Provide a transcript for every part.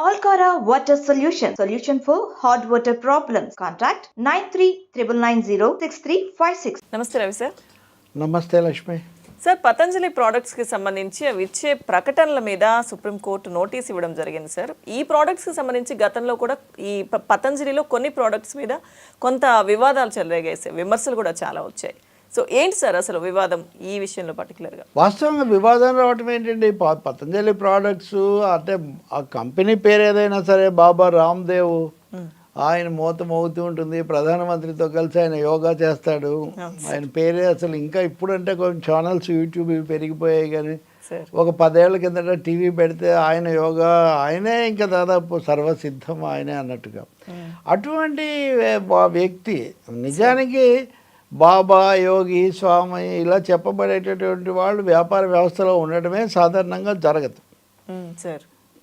Alcara Water Solution for hot water problems. Contact 9399906356. నమస్తే Ravi sir. నమస్తే Lakshmi. Sir, Patanjali ప్రోడక్ట్స్కి సంబంధించి అవి ఇచ్చే ప్రకటనల మీద సుప్రీంకోర్టు నోటీస్ ఇవ్వడం జరిగింది సార్. ఈ ప్రోడక్ట్స్కి సంబంధించి గతంలో కూడా ఈ పతంజలిలో కొన్ని ప్రోడక్ట్స్ మీద కొంత వివాదాలు చెలరేగాయి సార్, విమర్శలు కూడా చాలా వచ్చాయి. సో ఏంటి సార్ అసలు వివాదం ఈ విషయంలో పర్టికులర్గా? వాస్తవంగా వివాదం రావటం ఏంటండి, పతంజలి ప్రోడక్ట్స్ అంటే ఆ కంపెనీ పేరు ఏదైనా సరే, బాబా రామ్దేవ్ ఆయన మూత మోగుతూ ఉంటుంది, ప్రధానమంత్రితో కలిసి ఆయన యోగా చేస్తాడు, ఆయన పేరే అసలు ఇంకా ఇప్పుడంటే కొంచెం ఛానల్స్ యూట్యూబ్ ఇవి పెరిగిపోయాయి, కానీ ఒక 10 ఏళ్ల కిందట టీవీ పెడితే ఆయన యోగా ఆయనే ఇంకా దాదాపు సర్వసిద్ధం ఆయనే అన్నట్టుగా. అటువంటి వ్యక్తి నిజానికి బాబా, యోగి, స్వామి ఇలా చెప్పబడేటటువంటి వాళ్ళు వ్యాపార వ్యవస్థలో ఉండటమే సాధారణంగా జరగదు.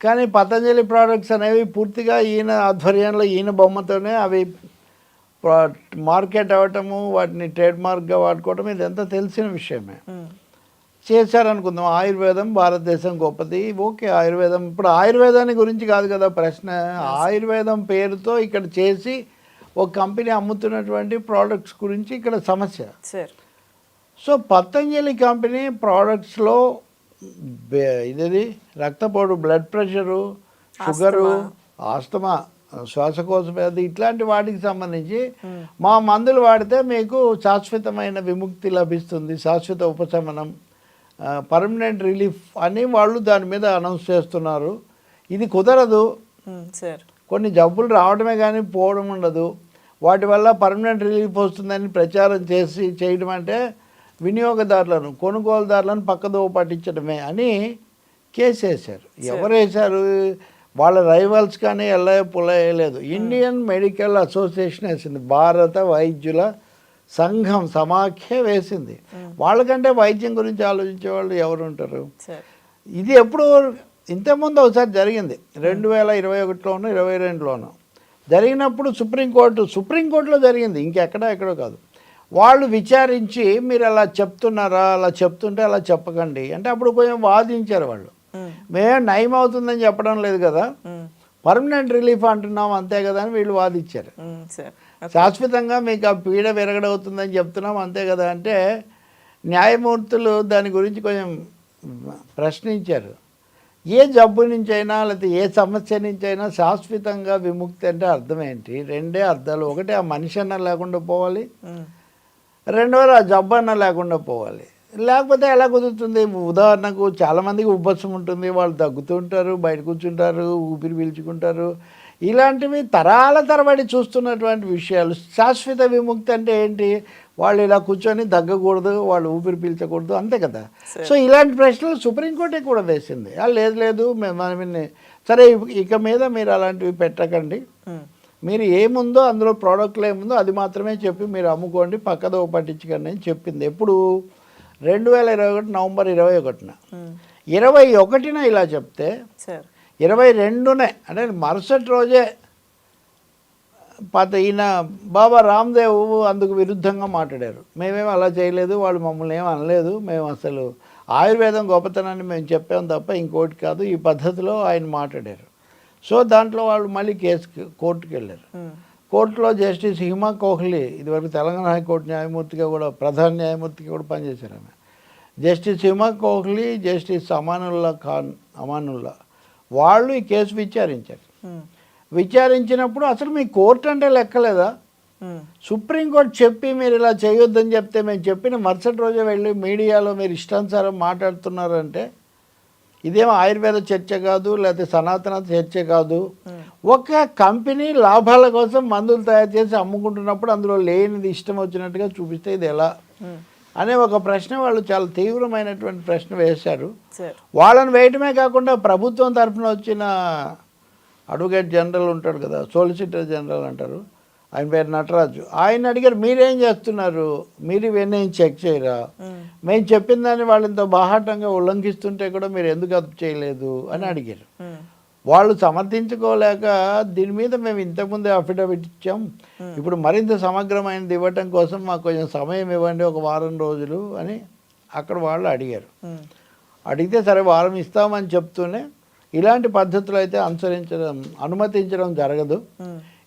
కానీ పతంజలి ప్రోడక్ట్స్ అనేవి పూర్తిగా ఈయన ఆధ్వర్యంలో ఈయన బొమ్మతోనే అవి మార్కెట్ అవ్వటము, వాటిని ట్రేడ్ మార్క్గా వాడుకోవటం ఇదంతా తెలిసిన విషయమే. చేశారనుకుందాం. ఆయుర్వేదం భారతదేశం గొప్పది, ఓకే. ఆయుర్వేదం ఇప్పుడు ఆయుర్వేదాన్ని గురించి కాదు కదా ప్రశ్న. ఆయుర్వేదం పేరుతో ఇక్కడ చేసి ఒక కంపెనీ అమ్ముతున్నటువంటి ప్రోడక్ట్స్ గురించి ఇక్కడ సమస్య. సో పతంజలి కంపెనీ ప్రోడక్ట్స్లో ఇది రక్తపోటు, బ్లడ్ ప్రెషరు, షుగరు, ఆస్తమా, శ్వాసకోశ వ్యాధి ఇట్లాంటి వాటికి సంబంధించి మా మందులు వాడితే మీకు శాశ్వతమైన విముక్తి లభిస్తుంది, శాశ్వత ఉపశమనం, పర్మనెంట్ రిలీఫ్ అని వాళ్ళు దాని మీద అనౌన్స్ చేస్తున్నారు. ఇది కుదరదు. కొన్ని జబ్బులు రావడమే కానీ పోవడం ఉండదు. వాటి వల్ల పర్మనెంట్ రిలీఫ్ వస్తుందని ప్రచారం చేయడం అంటే వినియోగదారులను, కొనుగోలుదారులను పక్కదోవ పట్టించడమే అని కేసు వేశారు. ఎవరు వేశారు? వాళ్ళ రైవల్స్ కానీ పుల్లయ్యలేదు. ఇండియన్ మెడికల్ అసోసియేషన్ వేసింది, భారత వైద్యుల సంఘం సమాఖ్య వేసింది. వాళ్ళకంటే వైద్యం గురించి ఆలోచించే వాళ్ళు ఎవరు ఉంటారు? ఇది ఎప్పుడు ఇంతకుముందు ఒకసారి జరిగింది, 2021లోను 2022లోను జరిగినప్పుడు సుప్రీంకోర్టులో జరిగింది, ఎక్కడో కాదు. వాళ్ళు విచారించి మీరు అలా చెప్తున్నారా, అలా చెప్తుంటే అలా చెప్పకండి అంటే అప్పుడు కొంచెం వాదించారు వాళ్ళు. మేము నయం అవుతుందని చెప్పడం లేదు కదా, పర్మనెంట్ రిలీఫ్ అంటున్నాం అంతే కదా అని వీళ్ళు వాదించారు. శాశ్వతంగా మీకు ఆ పీడ విరగడవుతుందని చెప్తున్నాం అంతే కదా అంటే న్యాయమూర్తులు దాని గురించి కొంచెం ప్రశ్నించారు. ఏ జబ్బు నుంచైనా లేకపోతే ఏ సమస్య నుంచైనా శాశ్వతంగా విముక్తి అంటే అర్థం ఏంటి? రెండే అర్థాలు. ఒకటి ఆ మనిషి అన్న లేకుండా పోవాలి, రెండవది ఆ జబ్బు అన్న లేకుండా పోవాలి. లేకపోతే ఎలా కుదురుతుంది? ఉదాహరణకు చాలామందికి ఉబ్బసం ఉంటుంది, వాళ్ళు దగ్గుతుంటారు, బయట కూర్చుంటారు, ఊపిరి పీల్చుకుంటారు. ఇలాంటివి తరాల తరబడి చూస్తున్నటువంటి విషయాలు. శాశ్వత విముక్తి అంటే ఏంటి? వాళ్ళు ఇలా కూర్చొని దగ్గకూడదు, వాళ్ళు ఊపిరి పీల్చకూడదు, అంతే కదా. సో ఇలాంటి ప్రశ్నలు సుప్రీంకోర్టే కూడా వేసింది. లేదు మేము సరే ఇక మీద మీరు అలాంటివి పెట్టకండి, మీరు ఏముందో అందులో ప్రోడక్ట్లు ఏముందో అది మాత్రమే చెప్పి మీరు అమ్ముకోండి, పక్కదోవ పట్టించకండి అని చెప్పింది. ఎప్పుడు? 2021 నవంబర్ 21న. 21న ఇలా చెప్తే 22నే అంటే మరుసటి రోజే ఈయన బాబా రామ్దేవ్ అందుకు విరుద్ధంగా మాట్లాడారు. మేమేం అలా చేయలేదు, వాళ్ళు మమ్మల్ని ఏం అనలేదు, మేము అసలు ఆయుర్వేదం గొప్పతనాన్ని మేము చెప్పాం తప్ప ఇంకోటి కాదు, ఈ పద్ధతిలో ఆయన మాట్లాడారు. సో దాంట్లో వాళ్ళు మళ్ళీ కోర్టుకు వెళ్ళారు. కోర్టులో జస్టిస్ హిమా కోహ్లీ, ఇదివరకు తెలంగాణ హైకోర్టు న్యాయమూర్తిగా కూడా, ప్రధాన న్యాయమూర్తిగా కూడా పనిచేశారు ఆమె. జస్టిస్ హిమా కోహ్లీ, జస్టిస్ అమానుల్లా వాళ్ళు ఈ కేసు విచారించారు. విచారించినప్పుడు అసలు మీ కోర్టు అంటే లెక్కలేదా? సుప్రీంకోర్టు చెప్పి మీరు ఇలా చేయొద్దని చెప్తే మేము చెప్పిన మరుసటి రోజే వెళ్ళి మీడియాలో మీరు ఇష్టానుసారం మాట్లాడుతున్నారంటే ఇదేమో ఆయుర్వేద చర్చ కాదు, లేకపోతే సనాతన చర్చ కాదు. ఒక కంపెనీ లాభాల కోసం మందులు తయారు చేసి అమ్ముకుంటున్నప్పుడు అందులో లేనిది ఇష్టం వచ్చినట్టుగా చూపిస్తే ఇది ఎలా అనే ఒక ప్రశ్న వాళ్ళు చాలా తీవ్రమైనటువంటి ప్రశ్న వేశారు. వాళ్ళని వేయటమే కాకుండా ప్రభుత్వం తరఫున వచ్చిన అడ్వకేట్ జనరల్ ఉంటాడు కదా, సోలిసిటర్ జనరల్ అంటారు, ఆయన పేరు నటరాజు, ఆయన అడిగారు మీరేం చేస్తున్నారు, మీరు ఇవన్నీ చెక్ చేయరా, మేము చెప్పిన దాన్ని వాళ్ళు ఇంత బాహాటంగా ఉల్లంఘిస్తుంటే కూడా మీరు ఎందుకు అదుపు చేయలేదు అని అడిగారు. వాళ్ళు సమర్థించుకోలేక దీని మీద మేము ఇంతకుముందే అఫిడవిట్ ఇచ్చాం, ఇప్పుడు మరింత సమగ్రమైనది ఇవ్వటం కోసం మాకు కొంచెం సమయం ఇవ్వండి, ఒక వారం రోజులు అని అక్కడ వాళ్ళు అడిగారు. అడిగితే సరే వారం ఇస్తామని చెప్తూనే ఇలాంటి పద్ధతులు అయితే అనుమతించడం జరగదు.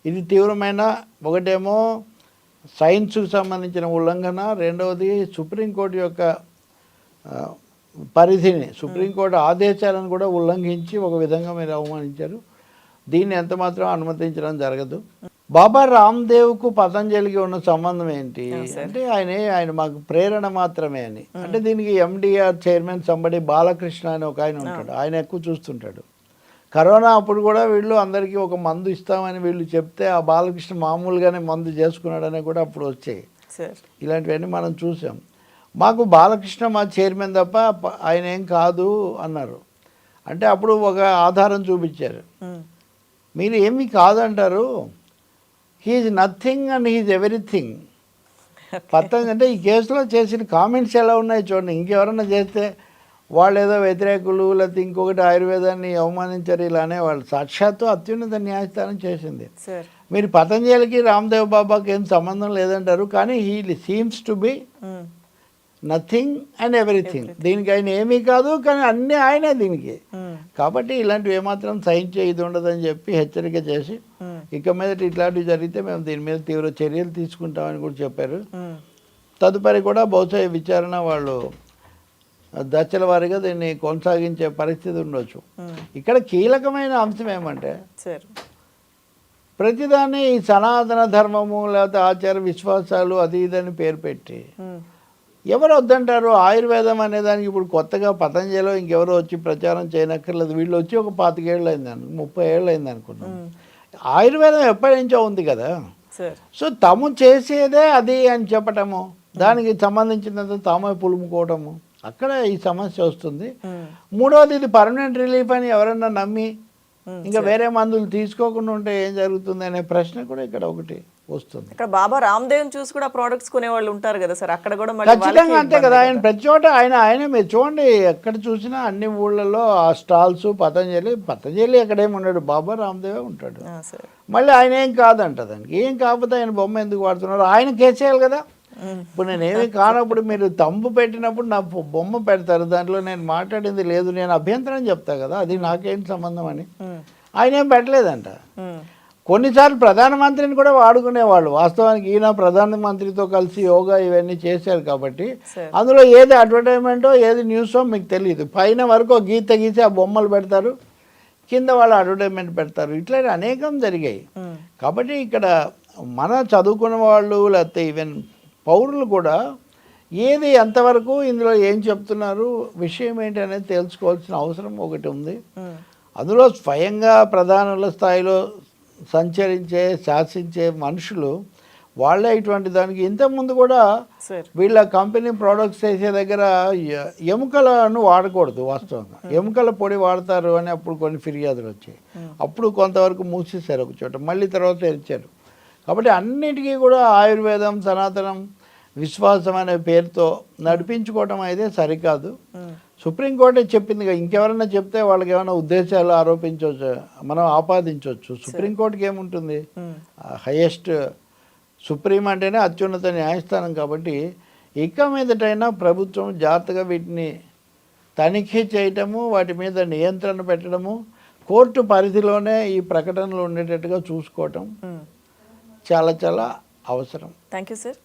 ఇది తీవ్రమైన ఒకటేమో సైన్స్కు సంబంధించిన ఉల్లంఘన, రెండవది సుప్రీంకోర్టు యొక్క పరిధిని, సుప్రీంకోర్టు ఆదేశాలను కూడా ఉల్లంఘించి ఒక విధంగా మీరు అవమానించారు. దీన్ని ఎంత మాత్రం అనుమతించడం జరగదు. బాబా రామ్దేవ్కు పతంజలికి ఉన్న సంబంధం ఏంటి అంటే ఆయన మాకు ప్రేరణ మాత్రమే అని. అంటే దీనికి ఎండిఆర్ చైర్మన్ సంబడి బాలకృష్ణ అని ఒక ఆయన ఉంటాడు, ఆయన ఎక్కువ చూస్తుంటాడు. కరోనా అప్పుడు కూడా వీళ్ళు అందరికీ ఒక మందు ఇస్తామని వీళ్ళు చెప్తే ఆ బాలకృష్ణ మామూలుగానే మందు చేసుకున్నాడని కూడా అప్పుడు వచ్చాయి. ఇలాంటివన్నీ మనం చూసాం. మాకు బాలకృష్ణ మా చైర్మన్ తప్ప ఆయన ఏం కాదు అన్నారు. అంటే అప్పుడు ఒక ఆధారం చూపించారు. మీరు ఏమీ కాదంటారు, he's nothing and he's everything. Patanjali అంటే ఈ కేసులో చేసిన కామెంట్స్ ఎలా ఉన్నాయి చూడండి. ఇంకెవరన్నా చేస్తే వాళ్ళు ఏదో వ్యతిరేకులు లేకపోతే ఇంకొకటి ఆయుర్వేదాన్ని అవమానించారు ఇలా అనేవాళ్ళు. సాక్షాత్తు అత్యున్నత న్యాయస్థానం చేసింది. మీరు పతంజలికి రామ్దేవ్ బాబాకి ఏం సంబంధం లేదంటారు, కానీ he seems to be nothing and everything. దీనికి ఆయన ఏమీ కాదు, కానీ అన్నీ ఆయనే దీనికి. కాబట్టి ఇలాంటివి ఏమాత్రం సహించే ఇది ఉండదని చెప్పి హెచ్చరిక చేసి ఇక మీదట ఇట్లాంటివి జరిగితే మేము దీని మీద తీవ్ర చర్యలు తీసుకుంటామని కూడా చెప్పారు. తదుపరి కూడా బహుశా ఈ విచారణ వాళ్ళు దశల వారీగా దీన్ని కొనసాగించే పరిస్థితి ఉండొచ్చు. ఇక్కడ కీలకమైన అంశం ఏమంటే ప్రతిదాన్ని ఈ సనాతన ధర్మము లేకపోతే ఆచార విశ్వాసాలు అది ఇదని పేరు పెట్టి ఎవరు వద్దంటారు. ఆయుర్వేదం అనేదానికి ఇప్పుడు కొత్తగా పతంజలిలో ఇంకెవరో వచ్చి ప్రచారం చేయనక్కర్లేదు. వీళ్ళు వచ్చి ఒక 25 ఏళ్ళు అయింది 30 ఏళ్ళు అయింది అనుకున్నాం. ఆయుర్వేదం ఎప్పటి నుంచో ఉంది కదా. సో తాము చేసేదే అది అని చెప్పటము, దానికి సంబంధించినంత తామే పులుముకోవటము, అక్కడ ఈ సమస్య వస్తుంది. మూడవది ఇది పర్మనెంట్ రిలీఫ్ అని ఎవరన్నా నమ్మి ఇంకా వేరే మందులు తీసుకోకుండా ఉంటే ఏం జరుగుతుంది అనే ప్రశ్న కూడా ఇక్కడ ఒకటి వస్తుంది. ఇక్కడ బాబా రామ్దేవ్ చూసి కూడా ప్రోడక్ట్స్ కొనే వాళ్ళు ఉంటారు కదా సార్, అక్కడ కూడా ఖచ్చితంగా అంతే కదా. ఆయన ప్రతి చోట ఆయన మీరు చూడండి, ఎక్కడ చూసినా అన్ని ఊళ్ళలో ఆ స్టాల్స్ పతంజలి ఎక్కడేమి ఉన్నాడు, బాబా రామ్దేవే ఉంటాడు. మళ్ళీ ఆయన ఏం కాదంట, దానికి ఏం కాకపోతే ఆయన బొమ్మ ఎందుకు వాడుతున్నారు, ఆయన కేసేయాలి కదా. ఇప్పుడు నేనేమి కానప్పుడు మీరు తంబు పెట్టినప్పుడు నా బొమ్మ పెడతారు, దాంట్లో నేను మాట్లాడింది లేదు, నేను అభ్యంతరం చెప్తా కదా, అది నాకేం సంబంధం అని. ఆయన ఏం పెట్టలేదంట. కొన్నిసార్లు ప్రధానమంత్రిని కూడా వాడుకునేవాళ్ళు. వాస్తవానికి ఈయన ప్రధానమంత్రితో కలిసి యోగా ఇవన్నీ చేశారు కాబట్టి అందులో ఏది అడ్వర్టైజ్మెంటో ఏది న్యూసో మీకు తెలియదు. పైన వరకు గీత గీసి ఆ బొమ్మలు పెడతారు, కింద వాళ్ళు అడ్వర్టైజ్మెంట్ పెడతారు. ఇట్లా అనేకం జరిగాయి. కాబట్టి ఇక్కడ మన చదువుకున్న వాళ్ళు లేకపోతే ఈవెన్ పౌరులు కూడా ఏది ఎంతవరకు ఇందులో ఏం చెప్తున్నారు, విషయం ఏంటి అనేది తెలుసుకోవాల్సిన అవసరం ఒకటి ఉంది. అందులో స్వయంగా ప్రధానుల స్థాయిలో సంచరించే శాసించే మనుషులు వాళ్ళే ఇటువంటి దానికి ఇంతకుముందు కూడా వీళ్ళ కంపెనీ ప్రోడక్ట్స్ చేసే దగ్గర ఎముకలను వాడకూడదు. వాస్తవంగా ఎముకల పొడి వాడతారు అని అప్పుడు కొన్ని ఫిర్యాదులు వచ్చాయి. అప్పుడు కొంతవరకు మూసేశారు ఒక చోట, మళ్ళీ తర్వాత తెరిచారు. కాబట్టి అన్నిటికీ కూడా ఆయుర్వేదం సనాతనం విశ్వాసం అనే పేరుతో నడిపించుకోవటం అయితే సరికాదు. సుప్రీంకోర్టే చెప్పింది, ఇంకెవరన్నా చెప్తే వాళ్ళకి ఏమైనా ఉద్దేశాలు ఆరోపించవచ్చు, మనం ఆపాదించవచ్చు. సుప్రీంకోర్టుకి ఏముంటుంది, హైయెస్ట్ సుప్రీం అంటేనే అత్యున్నత న్యాయస్థానం. కాబట్టి ఇక మీదటైనా ప్రభుత్వం జాగ్రత్తగా వీటిని తనిఖీ చేయటము, వాటి మీద నియంత్రణ పెట్టడము, కోర్టు పరిధిలోనే ఈ ప్రకటనలు ఉండేటట్టుగా చూసుకోవటం చాలా చాలా అవసరం. Thank you sir.